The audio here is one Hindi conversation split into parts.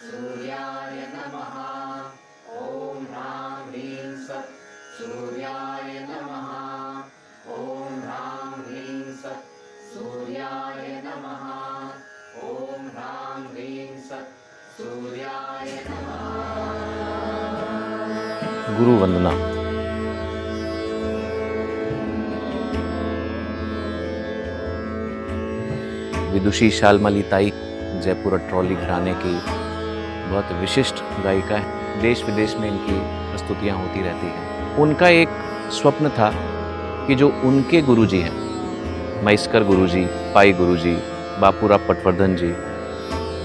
सूर्याय नमः। ॐ ह्रां ह्रीं सत् सूर्याय नमः। ॐ ह्रां ह्रीं सत् सूर्याय नमः। ॐ ह्रां ह्रीं सत् सूर्याय नमः। गुरु वंदना। विदुषी शालमली ताई जयपुर अट्रौली घराने की बहुत विशिष्ट गायिका है। देश विदेश में इनकी प्रस्तुतियाँ होती रहती हैं। उनका एक स्वप्न था कि जो उनके गुरुजी हैं, महेशकर गुरुजी, पाई गुरुजी, बापूराव पटवर्धन जी,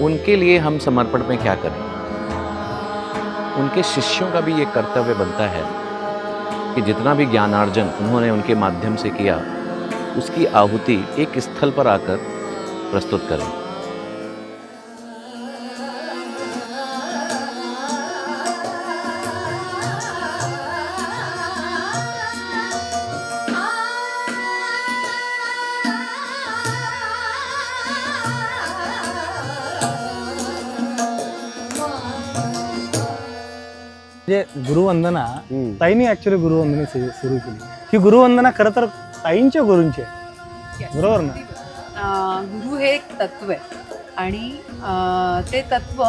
उनके लिए हम समर्पण में क्या करें। उनके शिष्यों का भी ये कर्तव्य बनता है कि जितना भी ज्ञानार्जन उन्होंने उनके माध्यम से किया, उसकी आहुति एक स्थल पर आकर प्रस्तुत करें। गुरुवंदना ताईंनी ऍक्च्युली गुरुवंदना सुरू केली. ही गुरुवंदना खरं तर ताईंच्या गुरूंची आहे, बरोबर ना? गुरु हे एक तत्व आहे आणि ते तत्व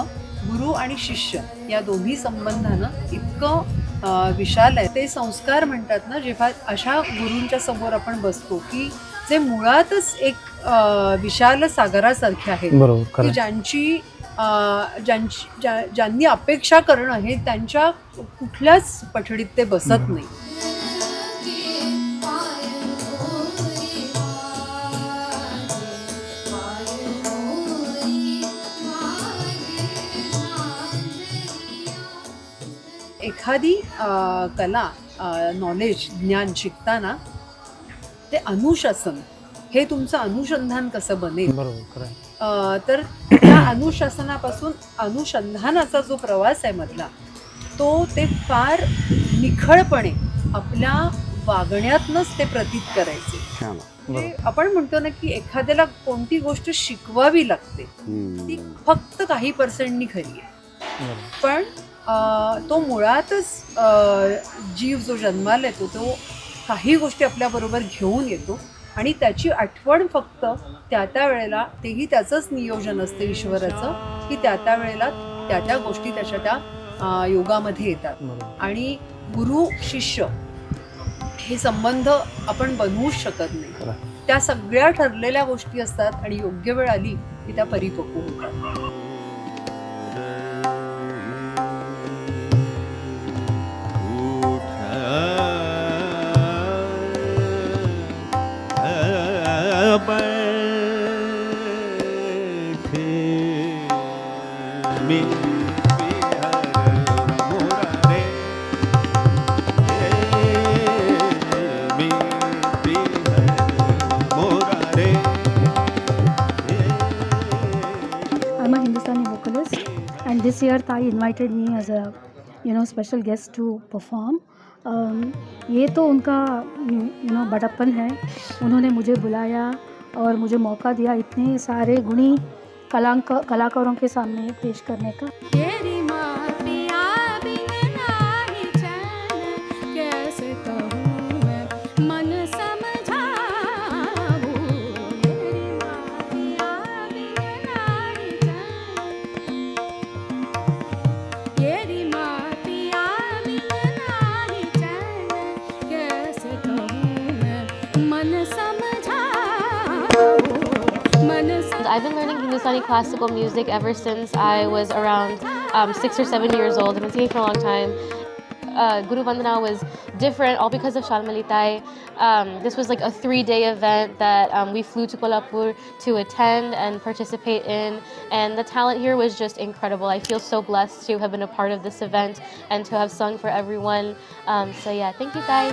गुरु आणि शिष्य या दोन्ही संबंधानं इतकं विशाल आहे. ते संस्कार म्हणतात ना, जेव्हा अशा गुरूंच्या समोर आपण बसतो की जे मुळातच एक विशाल सागरासारखे आहेत, की ज्यांनी अपेक्षा करणं हे त्यांच्या कुठल्याच पठडीत ते बसत नाही. एखादी कला नॉलेज ज्ञान शिकताना ते अनुशासन हे तुमचं अनुसंधान कसं बनेल, तर त्या अनुशासनापासून अनुसंधानाचा जो प्रवास आहे मधला, तो ते फार निखळपणे आपल्या वागण्यातनंच ते प्रतीत करायचे. म्हणजे आपण म्हणतो ना की एखाद्याला कोणती गोष्ट शिकवावी लागते, ती फक्त काही पर्सेंटनी खरी आहे, पण तो मुळातच जीव जो जन्माला येतो तो काही गोष्टी आपल्याबरोबर घेऊन येतो आणि त्याची आठवण फक्त त्या वेळेला, तेही त्याचंच नियोजन असतं ईश्वराचं, की त्या वेळेला त्या गोष्टी त्याच्या त्या योगामध्ये येतात. आणि गुरु शिष्य हे संबंध आपण बनवूच शकत नाही. त्या सगळ्या ठरलेल्या गोष्टी असतात आणि योग्य वेळ आली की त्या परिपक्व होतात. I'm a Hindustani vocalist, and this year Thai invited me as a special guest to perform. ये तो उनका बड़प्पन है. उन्होंने मुझे बुलाया और मुझे मौका दिया इतने सारे गुणी कलाकारों के सामने पेश करने का. I've been learning Hindustani classical music ever since I was around 6 or 7 years old. I've been singing for a long time. Guru Vandana was different, all because of Shalmali Tai. This was like a 3-day event that we flew to Kolhapur to attend and participate in, and the talent here was just incredible. I feel so blessed to have been a part of this event and to have sung for everyone. So yeah, thank you, Tai.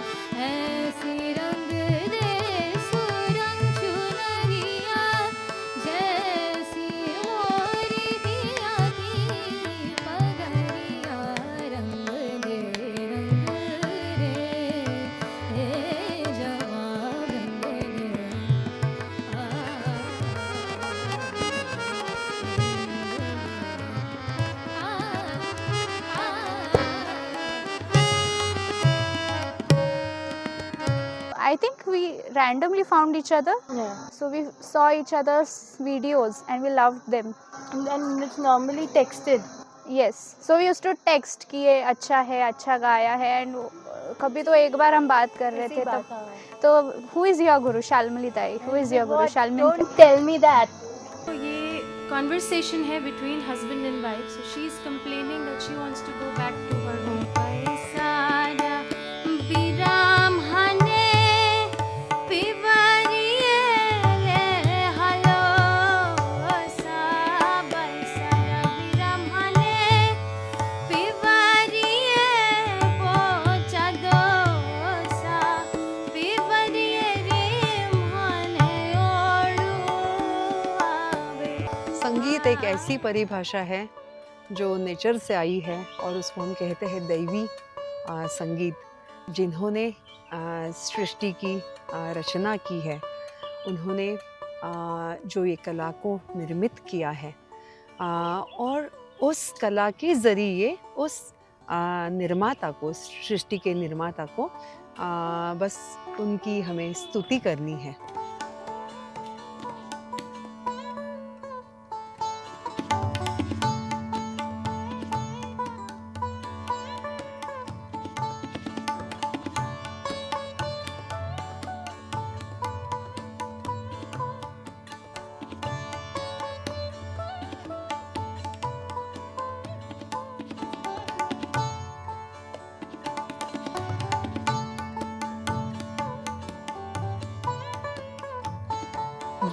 randomly found each other. Yeah. So we saw each other's videos and we loved them. And it's normally texted. Yes. So we used to text कि ये अच्छा है, अच्छा गाया है, and कभी तो एक बार हम बात कर रहे थे तो who is your guru? Shalmali Tayi. Who is your guru? Shalmali. Don't tell me that. ये conversation है between husband and wife. So she is complaining that she wants to go back to her home. संगीत एक ऐसी परिभाषा है जो नेचर से आई है और उसको हम कहते हैं दैवी संगीत। जिन्होंने सृष्टि की रचना की है, उन्होंने जो ये कला को निर्मित किया है और उस कला के ज़रिए उस निर्माता को, सृष्टि के निर्माता को बस उनकी हमें स्तुति करनी है।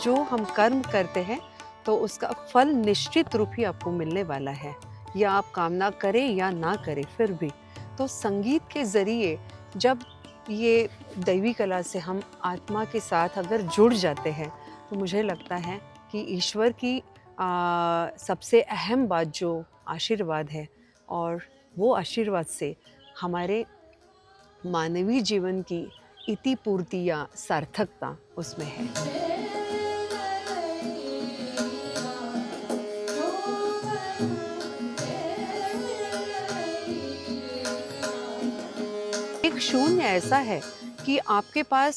जो हम कर्म करते हैं तो उसका फल निश्चित रूप ही आपको मिलने वाला है, या आप कामना करें या ना करें फिर भी। तो संगीत के ज़रिए जब ये दैवी कला से हम आत्मा के साथ अगर जुड़ जाते हैं तो मुझे लगता है कि ईश्वर की सबसे अहम बात जो आशीर्वाद है, और वो आशीर्वाद से हमारे मानवीय जीवन की इतिपूर्ति या सार्थकता उसमें है। एक शून्य ऐसा है कि आपके पास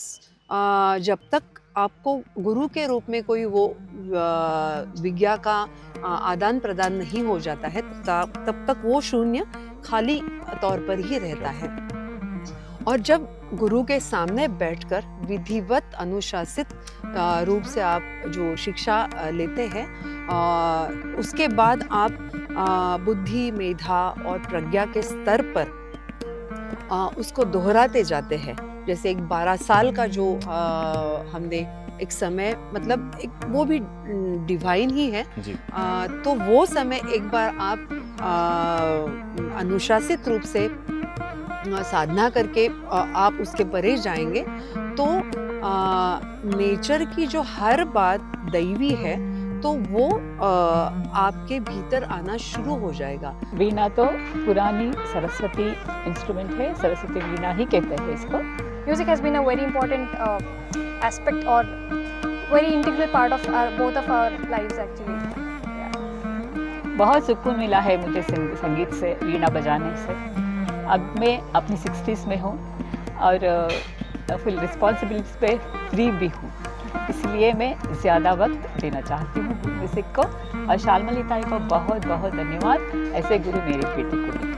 जब तक आपको गुरु के रूप में कोई वो विज्ञा का आदान प्रदान नहीं हो जाता है, तब तक वो शून्य खाली तौर पर ही रहता है। और जब गुरु के सामने बैठकर विधिवत अनुशासित रूप से आप जो शिक्षा लेते हैं, उसके बाद आप बुद्धि, मेधा और प्रज्ञा के स्तर पर उसको दोहराते जाते हैं। जैसे एक 12 साल का जो हमने एक समय, मतलब एक वो भी डिवाइन ही है, तो वो समय एक बार आप अनुशासित रूप से साधना करके आप उसके परे जाएंगे तो नेचर की जो हर बात दैवी है तो वो आपके भीतर आना शुरू हो जाएगा। वीणा तो पुरानी सरस्वती इंस्ट्रूमेंट है, सरस्वती वीणा ही कहते हैं इसको। Music has been a very important aspect or very integral part of both of our lives actually. बहुत सुकून मिला है मुझे संगीत से, वीणा बजाने से। अब मैं अपनी 60s में हूँ और फुल रिस्पॉन्सिबिलिटीज पे फ्री भी हूँ, इसलिए मैं ज़्यादा वक्त देना चाहती हूँ म्यूज़िक को। और शालमली ताई को बहुत बहुत धन्यवाद ऐसे गुरु मेरी बेटी को।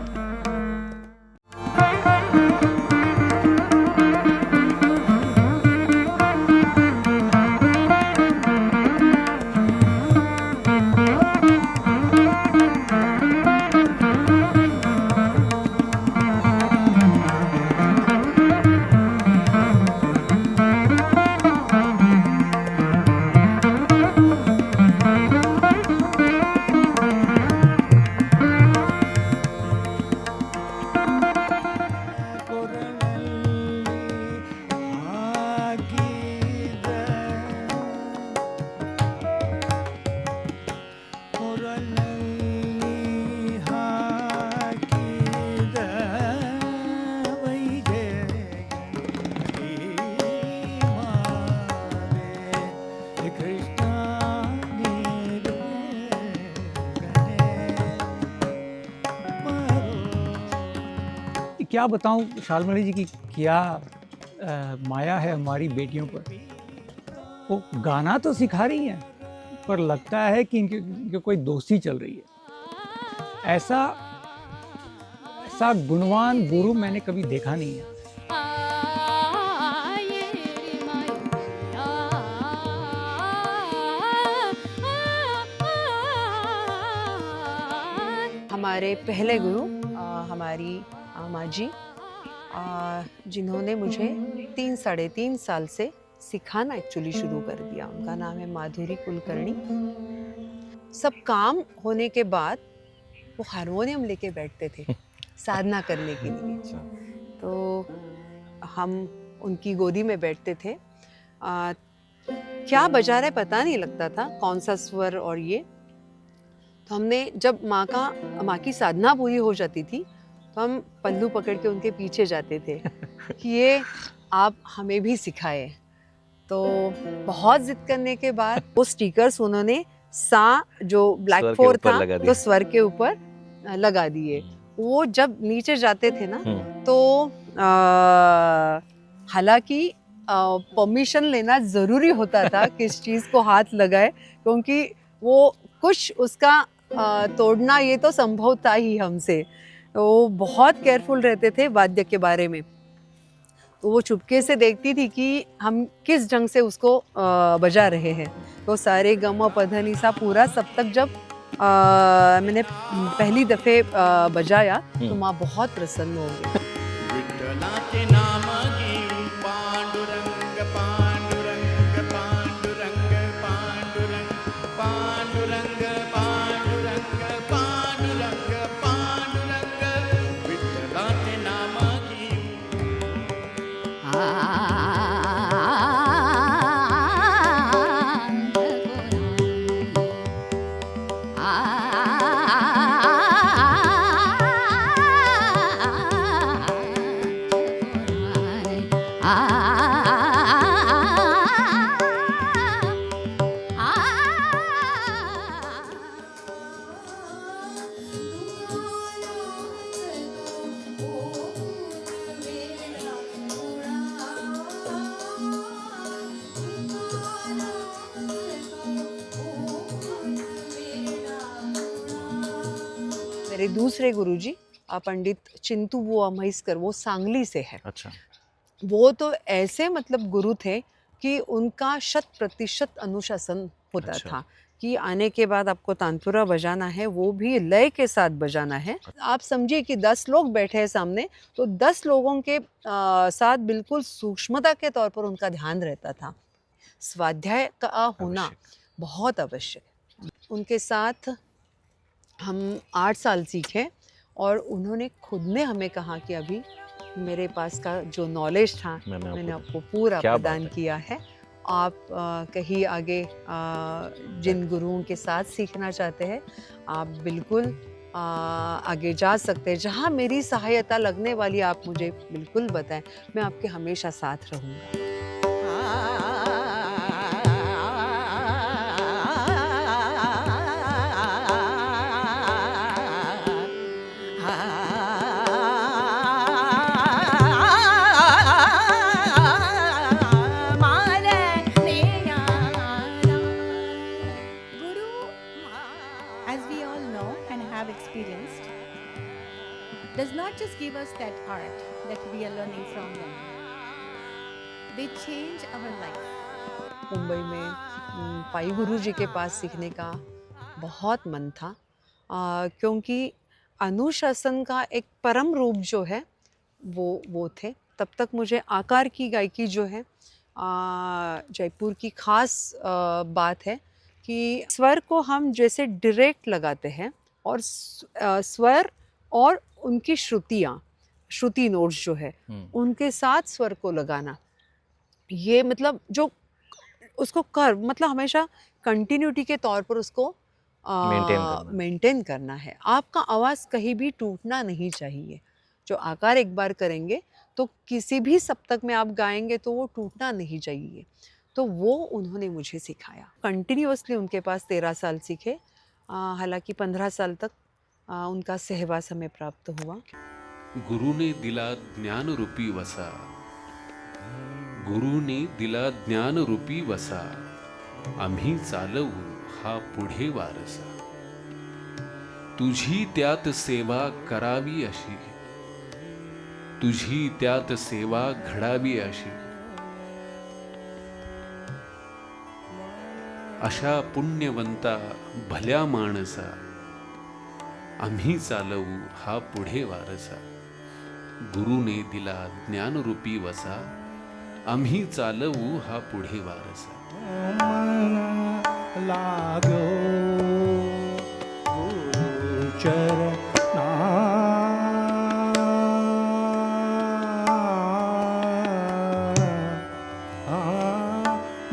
क्या बताऊं शालमली जी की क्या माया है हमारी बेटियों पर। वो गाना तो सिखा रही हैं, पर लगता है कि इनके कोई दोस्ती चल रही है। ऐसा गुणवान गुरु मैंने कभी देखा नहीं है। हमारे पहले गुरु हमारी माँ जी, जिन्होंने मुझे 3-3.5 साल से सिखाना एक्चुअली शुरू कर दिया। उनका नाम है माधुरी कुलकर्णी। सब काम होने के बाद वो हारमोनियम लेके बैठते थे साधना करने के लिए। तो हम उनकी गोदी में बैठते थे। क्या बजा रहे पता नहीं लगता था, कौन सा स्वर और ये। तो हमने जब माँ की साधना पूरी हो जाती थी तो हम पल्लू पकड़ के उनके पीछे जाते थे कि ये आप हमें भी सिखाए। तो बहुत जिद करने के बाद वो स्टिकर्स उन्होंने सा जो ब्लैक 4 था तो स्वर के ऊपर लगा दिए। वो जब नीचे जाते थे ना तो हालांकि परमिशन लेना ज़रूरी होता था किस चीज़ को हाथ लगाए, क्योंकि वो कुछ उसका तोड़ना ये तो संभव था ही हमसे। तो वो बहुत केयरफुल रहते थे वाद्य के बारे में। तो वो चुपके से देखती थी कि हम किस ढंग से उसको बजा रहे हैं। तो सारे गम पध नि सा पूरा सप्तक जब मैंने पहली दफ़े बजाया तो माँ बहुत प्रसन्न हो गई। मेरे दूसरे गुरुजी पंडित चिंतू बुआ महिस्कर, वो सांगली से है। अच्छा। वो तो ऐसे मतलब गुरु थे कि उनका 100% अनुशासन होता था कि आने के बाद आपको तानपुरा बजाना है, वो भी लय के साथ बजाना है। आप समझिए कि 10 लोग बैठे हैं सामने, तो 10 लोगों के साथ बिल्कुल सूक्ष्मता के तौर पर उनका ध्यान रहता था। स्वाध्याय का होना बहुत आवश्यक है। उनके साथ हम 8 साल सीखे और उन्होंने खुद ने हमें कहा कि अभी मेरे पास का जो नॉलेज था मैंने आपको पूरा प्रदान किया है। आप कहीं आगे जिन गुरुओं के साथ सीखना चाहते हैं आप बिल्कुल आगे जा सकते हैं। जहाँ मेरी सहायता लगने वाली आप मुझे बिल्कुल बताएं, मैं आपके हमेशा साथ रहूँगा। Does not just give us that art that we are learning from them. They change our life. Mumbai में पाई गुरु जी के पास सीखने का बहुत मन था, क्योंकि अनुशासन का एक परम रूप जो है वो थे। तब तक मुझे आकार की गायकी जो है जयपुर की खास बात है कि स्वर को हम जैसे डायरेक्ट लगाते हैं और स्वर और उनकी श्रुति नोट्स जो है उनके साथ स्वर को लगाना, ये मतलब जो उसको कर मतलब हमेशा कंटिन्यूटी के तौर पर उसको मेंटेन करना है। आपका आवाज़ कहीं भी टूटना नहीं चाहिए। जो आकार एक बार करेंगे तो किसी भी सप्तक में आप गाएंगे तो वो टूटना नहीं चाहिए। तो वो उन्होंने मुझे सिखाया। कंटिन्यूअसली उनके पास 13 साल सीखे। हालांकि 15 साल तक उनका सहवास हमें प्राप्त हुआ। गुरु ने दिला ज्ञान रूपी वसा, गुरुने दिला ज्ञानरूपी वसा, आम्ही चालवू हा पुढे वारसा. तुझी त्यात सेवा करावी अशी, तुझी त्यात सेवा घडावी अशी. अशा पुण्यवंता भल्या माणसा, आम्ही चालवू हा पुढे वारसा. गुरुने दिला ज्ञानरूपी वसा, आम्ही चालवू हा पुढे वारसा. लागो गुरुचरणा,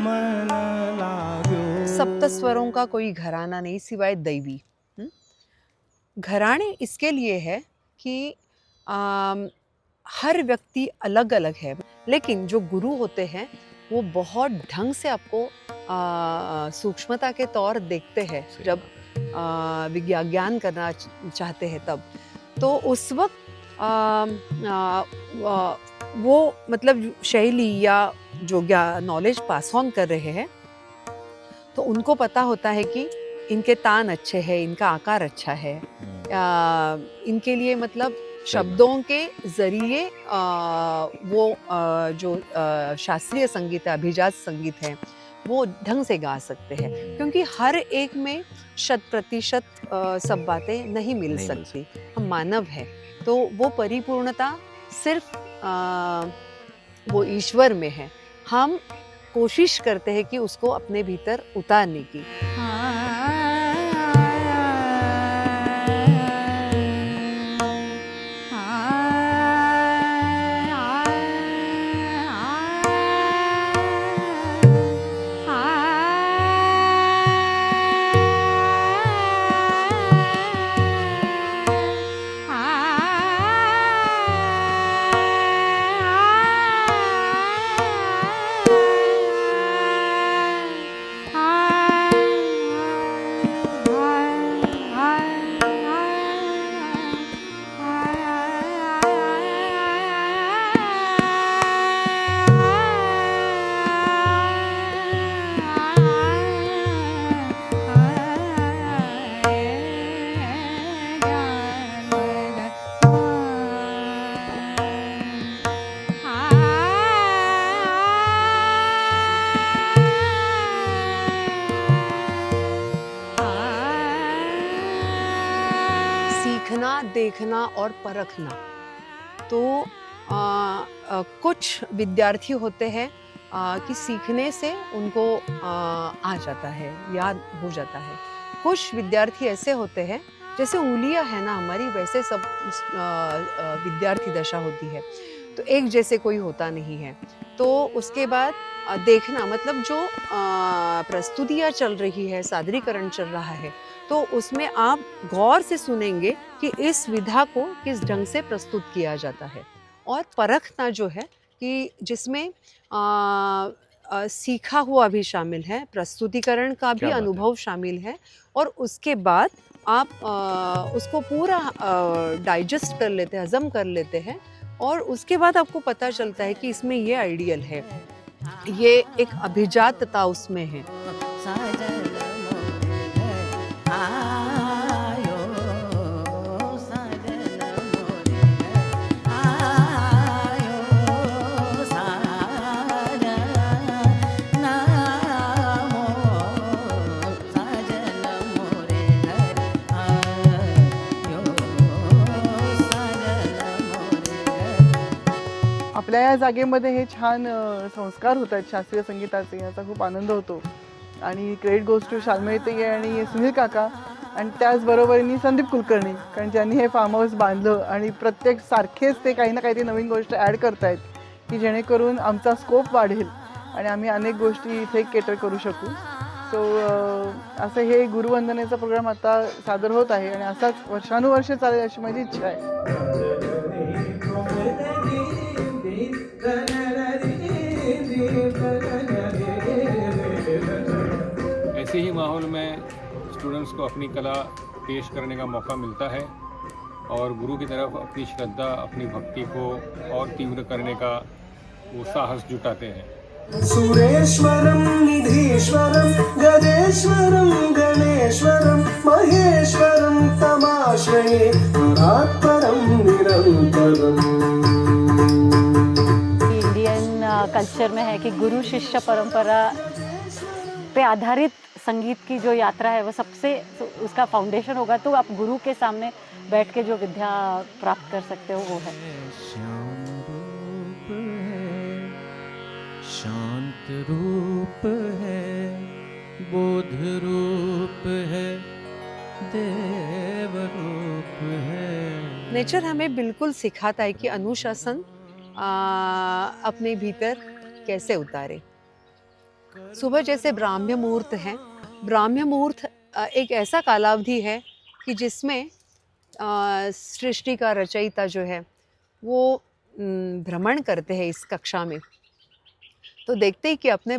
मन लागो. सप्त स्वरों का कोई घराना नहीं सिवाय दैवी. घराने इसके लिए है कि हर व्यक्ति अलग अलग है, लेकिन जो गुरु होते हैं वो बहुत ढंग से आपको सूक्ष्मता के तौर देखते हैं. जब ज्ञान करना चाहते हैं तब तो उस वक्त वो मतलब शैली या जो नॉलेज पास ऑन कर रहे हैं तो उनको पता होता है कि इनके तान अच्छे हैं, इनका आकार अच्छा है, इनके लिए मतलब शब्दों के जरिए वो जो शास्त्रीय संगीत है, अभिजात संगीत है, वो ढंग से गा सकते हैं. क्योंकि हर एक में 100% सब बातें नहीं मिल सकती. हम मानव हैं तो वो परिपूर्णता सिर्फ वो ईश्वर में है. हम कोशिश करते हैं कि उसको अपने भीतर उतारने की. देखना और परखना. तो कुछ विद्यार्थी होते हैं कि सीखने से उनको आ जाता है, याद हो जाता है. कुछ विद्यार्थी ऐसे होते हैं जैसे उंगलियां है ना हमारी, वैसे सब विद्यार्थी दशा होती है. तो एक जैसे कोई होता नहीं है. तो उसके बाद देखना मतलब जो प्रस्तुतियाँ चल रही है, सादरीकरण चल रहा है, तो उसमें आप गौर से सुनेंगे कि इस विधा को किस ढंग से प्रस्तुत किया जाता है. और परखना जो है कि जिसमें सीखा हुआ भी शामिल है, प्रस्तुतिकरण का भी अनुभव शामिल है, और उसके बाद आप उसको पूरा डाइजेस्ट कर लेते हैं, हजम कर लेते हैं, और उसके बाद आपको पता चलता है कि इसमें ये आइडियल है, ये एक अभिजातता उसमें है. आपल्या या जागेमध्ये हे छान संस्कार होत आहेत शास्त्रीय संगीताचे, याचा खूप आनंद होतो. आणि क्रेडिट गोज टू शाल्मलीताई आणि सुनील काका, आणि त्याचबरोबरीने संदीप कुलकर्णी, कारण ज्यांनी हे फार्म हाऊस बांधलं आणि प्रत्येक सारखेच ते काही ना काहीतरी नवीन गोष्ट ॲड करतायत की जेणेकरून आमचा स्कोप वाढेल आणि आम्ही अनेक गोष्टी इथे केटर करू शकू. सो असं हे गुरुवंदनेचा प्रोग्राम आता सादर होत आहे आणि असाच वर्षानुवर्ष चालेल अशी माझी इच्छा आहे. ऐसे ही माहौल में स्टूडेंट्स को अपनी कला पेश करने का मौका मिलता है और गुरु की तरफ अपनी श्रद्धा, अपनी भक्ति को और तीव्र करने का वो साहस जुटाते हैं। सुरेश्वरं निधीश्वरं गजेश्वरं गणेश्वरं महेश्वरं तमाश्रये परात्परं निरन्तरम्। इंडियन कल्चर में है कि गुरु शिष्य परंपरा पे आधारित संगीत की जो यात्रा है वो सबसे उसका फाउंडेशन होगा, तो आप गुरु के सामने बैठ के जो विद्या प्राप्त कर सकते हो वो है। शांत रूप है, बोध रूप है, देव रूप है। नेचर हमें बिल्कुल सिखाता है कि अनुशासन अपने भीतर कैसे उतारे। सुबह जैसे ब्राह्म्य मुहूर्त है, ब्राह्म्य मुहूर्त एक ऐसा कालावधि है कि जिसमें सृष्टि का रचयिता जो है वो भ्रमण करते हैं इस कक्षा में, तो देखते ही कि अपने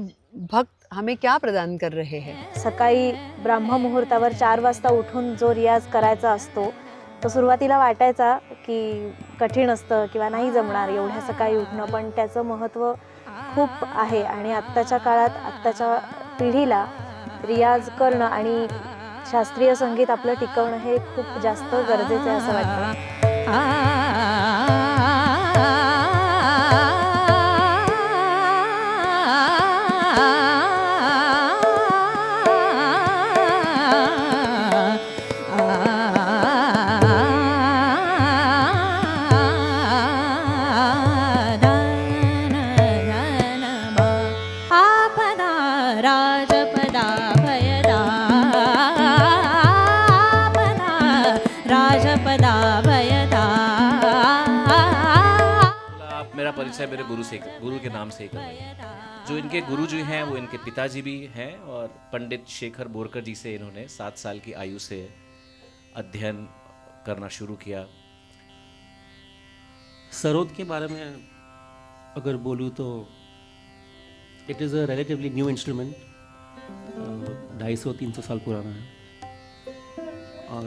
भक्त हमें क्या प्रदान कर रहे हैं। सकाळी ब्राह्म मुहूर्तावर 4 वाजता उठून जो रियाज करायचा असतो तो सुरुवातीला वाटायचा की कठीण असतं किंवा नाही जमणार एवढ्या सकाळी उठणं, पण त्याचं महत्त्व खूप आहे आणि आत्ताच्या काळात आत्ताच्या पिढीला रियाज करणं आणि शास्त्रीय संगीत आपलं टिकवणं हे खूप जास्त गरजेचं आहे असं वाटतं। परिचय मेरे गुरु के नाम से ही कर रहे हैं। जो इनके गुरु जी हैं वो इनके पिताजी भी हैं और पंडित शेखर बोरकर जी से इन्होंने 7 साल की आयु से अध्ययन करना शुरू किया। सरोद के बारे में अगर बोलूँ तो it is a relatively new instrument, 250-300 साल पुराना है और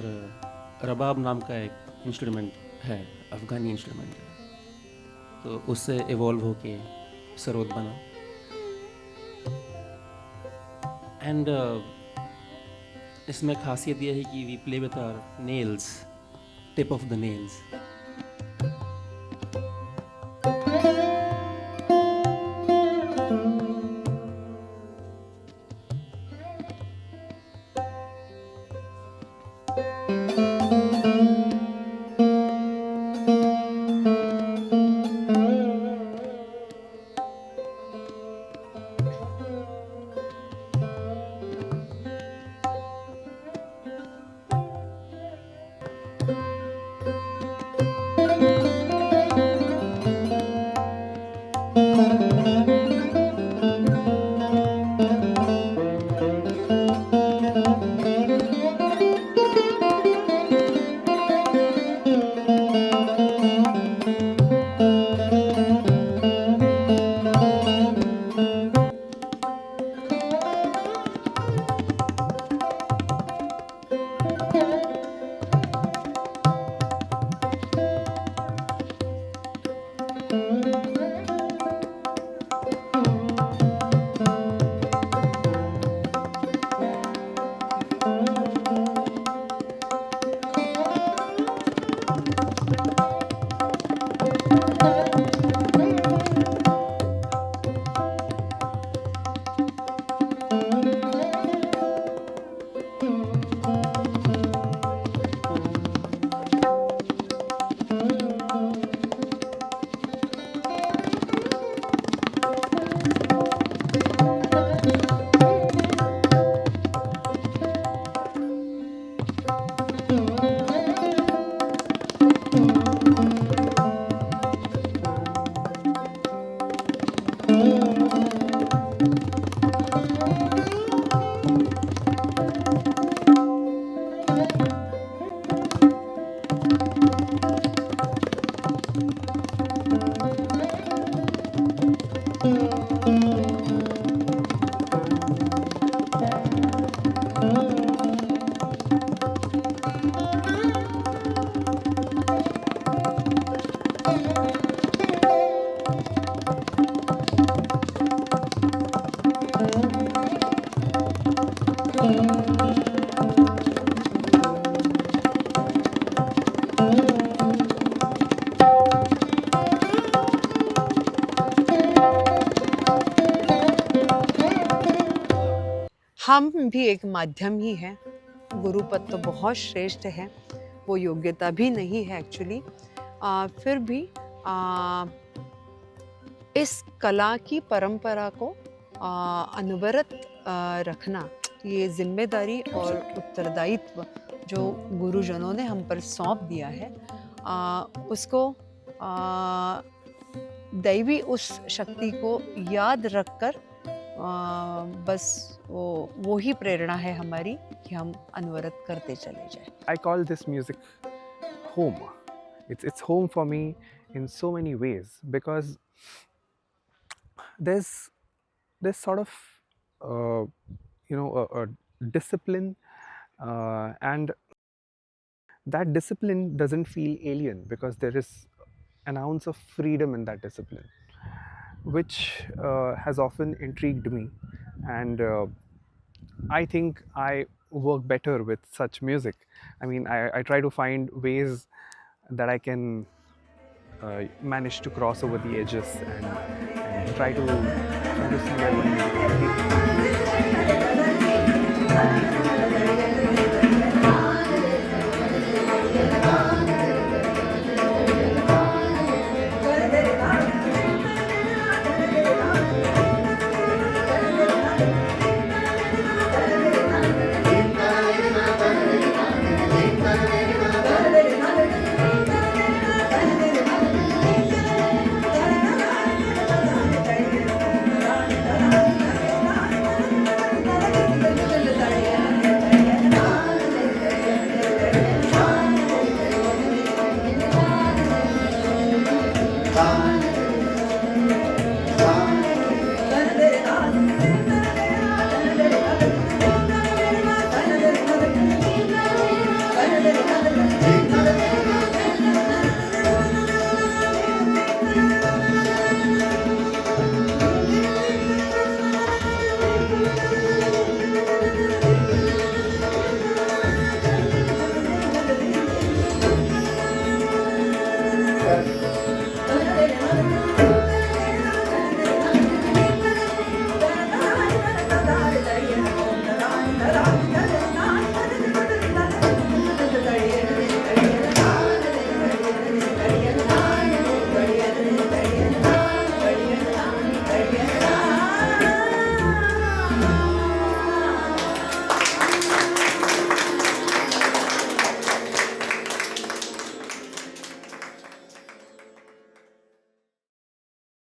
रबाब नाम का एक इंस्ट्रूमेंट है, अफ़गानी इंस्ट्रूमेंट है, तो उससे इवॉल्व होके सरोद बना। एंड इसमें खासियत यह है कि we play with our nails, tip of the nails. हम भी एक माध्यम ही हैं। गुरुपद तो बहुत श्रेष्ठ है, वो योग्यता भी नहीं है एक्चुअली। फिर भी इस कला की परंपरा को अनवरत रखना, ये जिम्मेदारी और उत्तरदायित्व जो गुरुजनों ने हम पर सौंप दिया है, उसको दैवी उस शक्ति को याद रखकर बस वो ही प्रेरणा है हमारी कि हम अनवरत करते चले जाएं। I call this music home. It's home for me in so many ways because there's sort of a discipline, and that discipline doesn't feel alien because there is an ounce of freedom in that discipline, which has often intrigued me, and I think I work better with such music. I mean, I try to find ways that I can manage to cross over the edges and try to see where the music can take me.